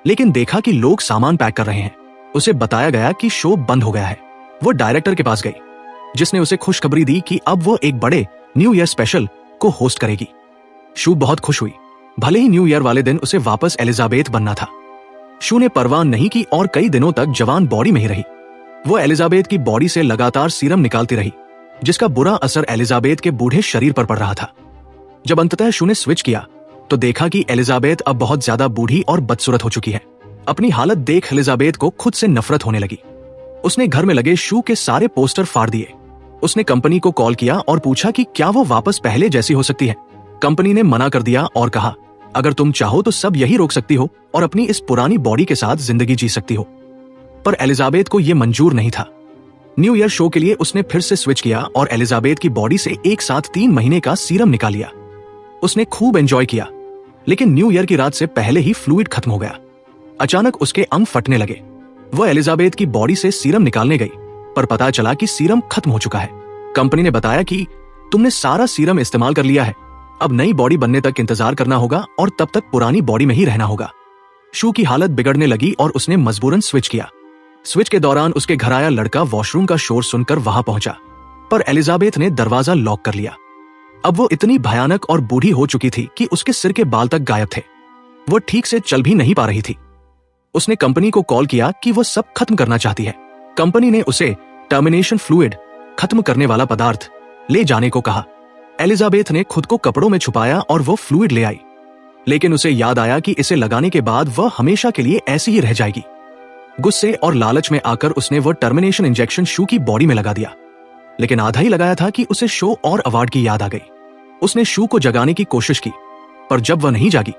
लेकिन देखा कि लोग सामान पैक कर रहे हैं। उसे बताया गया कि शो बंद हो गया है। वो डायरेक्टर के पास गई, जिसने उसे खुशखबरी दी कि अब वो एक बड़े न्यू ईयर स्पेशल को होस्ट करेगी। शू बहुत खुश हुई, भले ही न्यू ईयर वाले दिन उसे वापस एलिजाबेथ बनना था। शू ने परवाह नहीं की और कई दिनों तक जवान बॉडी में ही रही। वो एलिजाबेथ की बॉडी से लगातार सीरम निकालती रही, जिसका बुरा असर एलिजाबेथ के बूढ़े शरीर पर पड़ रहा था। जब अंततः शू ने स्विच किया तो देखा कि एलिजाबेथ अब बहुत ज्यादा बूढ़ी और बदसूरत हो चुकी है। अपनी हालत देख एलिजाबेथ को खुद से नफरत होने लगी। उसने घर में लगे शू के सारे पोस्टर फाड़ दिए। उसने कंपनी को कॉल किया और पूछा कि क्या वो वापस पहले जैसी हो सकती है। कंपनी ने मना कर दिया और कहा, अगर तुम चाहो तो सब यही रोक सकती हो और अपनी इस पुरानी बॉडी के साथ जिंदगी जी सकती हो। पर एलिजाबेथ को यह मंजूर नहीं था। न्यू ईयर शो के लिए उसने फिर से स्विच किया और एलिजाबेथ की बॉडी से एक साथ 3 महीने का सीरम निकाल लिया। उसने खूब एंजॉय किया, लेकिन न्यू ईयर की रात से पहले ही फ्लूइड खत्म हो गया। अचानक उसके अंग फटने लगे। वो एलिजाबेथ की बॉडी से सीरम निकालने गई, पर पता चला कि सीरम खत्म हो चुका है। कंपनी ने बताया कि तुमने सारा सीरम इस्तेमाल कर लिया है, अब नई बॉडी बनने तक इंतजार करना होगा और तब तक पुरानी बॉडी में ही रहना होगा। शू की हालत बिगड़ने लगी और उसने मजबूरन स्विच किया। स्विच के दौरान उसके घर आया लड़का वॉशरूम का शोर सुनकर वहां पहुंचा, पर एलिजाबेथ ने दरवाजा लॉक कर लिया। अब वो इतनी भयानक और बूढ़ी हो चुकी थी कि उसके सिर के बाल तक गायब थे। वो ठीक से चल भी नहीं पा रही थी। उसने कंपनी को कॉल किया कि वो सब खत्म करना चाहती है। कंपनी ने उसे टर्मिनेशन फ्लूइड, खत्म करने वाला पदार्थ, ले जाने को कहा। एलिजाबेथ ने खुद को कपड़ों में छुपाया और वो फ्लूइड ले आई, लेकिन उसे याद आया कि इसे लगाने के बाद वह हमेशा के लिए ऐसी ही रह जाएगी। गुस्से और लालच में आकर उसने वो टर्मिनेशन इंजेक्शन शू की बॉडी में लगा दिया, लेकिन आधा ही लगाया था कि उसे शो और अवार्ड की याद आ गई। उसने शू को जगाने की कोशिश की, पर जब वह नहीं जागी